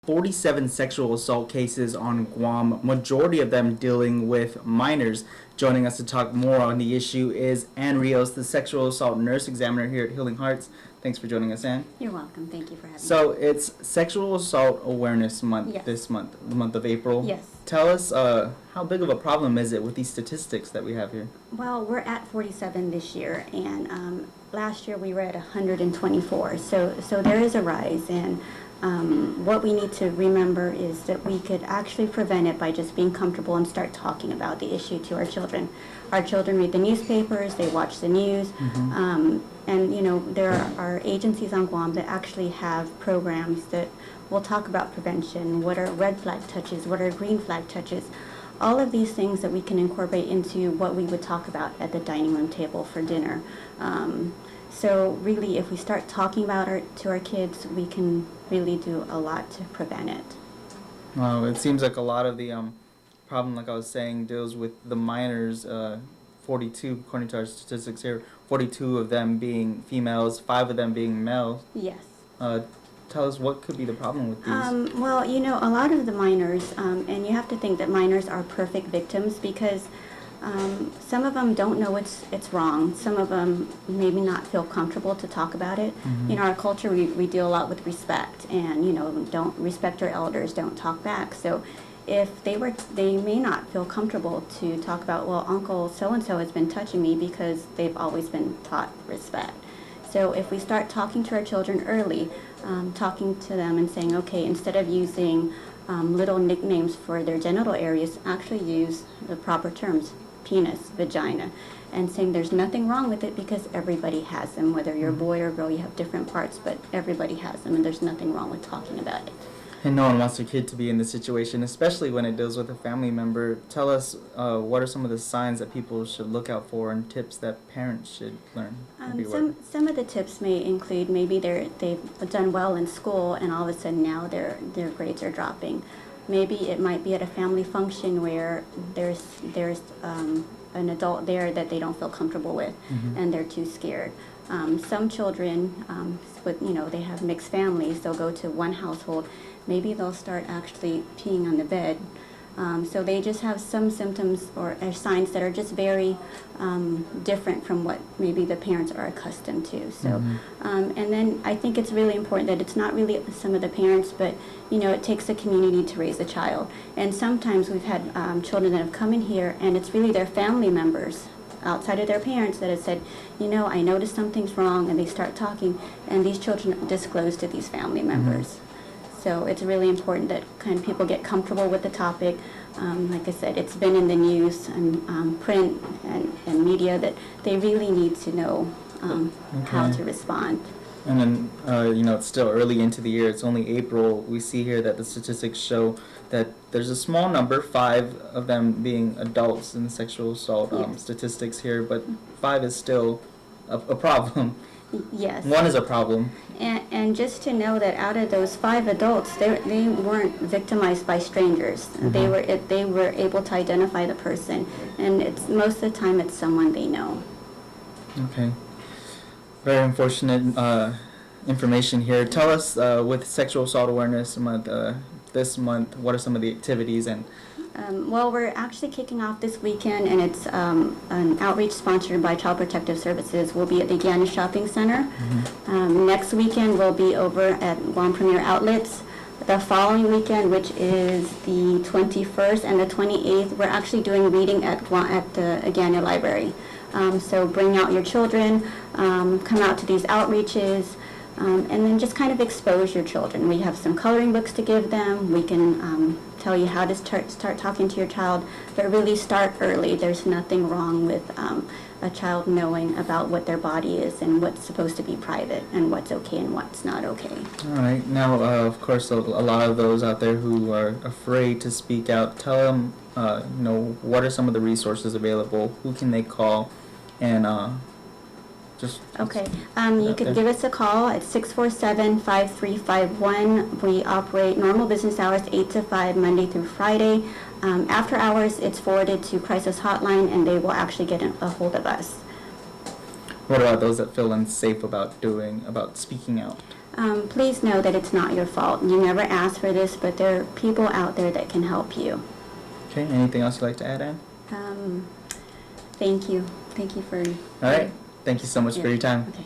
47 sexual assault cases on Guam, majority of them dealing with minors. Joining us to talk more on the issue is Ann Rios, the sexual assault nurse examiner here at Healing Hearts. Thanks for joining us, Ann. You're welcome. Thank you for having me. So it's Sexual Assault Awareness Month Yes. this month, the month of April. Yes. Tell us how big of a problem is it with these statistics that we have here? Well, we're at 47 this year, and last year we were at 124. So there is a rise, and what we need to remember is that we could actually prevent it by just being comfortable and start talking about the issue to our children. Our children read the newspapers, they watch the news, and you know, there are agencies on Guam that actually have programs that will talk about prevention, what are red flag touches, what are green flag touches, all of these things that we can incorporate into what we would talk about at the dining room table for dinner. So really, if we start talking about it to our kids, we can really do a lot to prevent it. Well, it seems like a lot of the problem, like I was saying, deals with the minors. 42, according to our statistics here, 42 of them being females, 5 of them being males. Yes. Tell us what could be the problem with these. Well, you know, a lot of the minors, and you have to think that minors are perfect victims because some of them don't know it's wrong. Some of them maybe not feel comfortable to talk about it. In our culture, we deal a lot with respect, and you know, don't respect our elders, don't talk back. So if they may not feel comfortable to talk about, well, Uncle so-and-so has been touching me because they've always been taught respect. So if we start talking to our children early, talking to them and saying, okay, instead of using little nicknames for their genital areas, actually use the proper terms, penis, vagina, and saying there's nothing wrong with it because everybody has them. Whether you're a boy or a girl, you have different parts, but everybody has them, and there's nothing wrong with talking about it. And no one wants their kid to be in this situation, especially when it deals with a family member. Tell us what are some of the signs that people should look out for and tips that parents should learn? Some of the tips may include maybe they've done well in school and all of a sudden now their grades are dropping. Maybe it might be at a family function where there's an adult there that they don't feel comfortable with and they're too scared. Some children, they have mixed families, they'll go to one household, maybe they'll start actually peeing on the bed. So they just have some symptoms or signs that are just very different from what maybe the parents are accustomed to. So, and then I think it's really important that it's not really some of the parents, but you know, it takes a community to raise a child. And sometimes we've had children that have come in here, and it's really their family members outside of their parents that have said, you know, I noticed something's wrong, and they start talking, and these children disclose to these family members. So it's really important that kind of people get comfortable with the topic. Like I said, it's been in the news and print and media that they really need to know how to respond. And then, it's still early into the year. It's only April. We see here that the statistics show that there's a small number, 5 of them being adults in the sexual assault statistics here, but 5 is still a problem. Yes. 1 is a problem. And just to know that out of those 5 adults, they weren't victimized by strangers. They were able to identify the person, and it's most of the time it's someone they know. Okay. Very unfortunate information here. Tell us, with Sexual Assault Awareness Month, this month, what are some of the activities and well, we're actually kicking off this weekend, and it's an outreach sponsored by Child Protective Services. We'll be at the Guam Shopping Center. Next weekend, we'll be over at Guam Premier Outlets. The following weekend, which is the 21st and the 28th, we're actually doing reading at the Agana Library. So bring out your children, come out to these outreaches, and then just kind of expose your children. We have some coloring books to give them. We can tell you how to start talking to your child, but really start early. There's nothing wrong with a child knowing about what their body is and what's supposed to be private and what's okay and what's not okay. All right. Now, of course, a lot of those out there who are afraid to speak out, tell them, what are some of the resources available? Who can they call? And Okay. You could give us a call at 647-5351. We operate normal business hours 8 to 5, Monday through Friday. After hours, it's forwarded to Crisis Hotline, and they will actually get a hold of us. What about those that feel unsafe about speaking out? Please know that it's not your fault. You never asked for this, but there are people out there that can help you. Okay, anything else you'd like to add, Anne? Thank you. Thank you for... All right. Thank you so much for your time. Okay.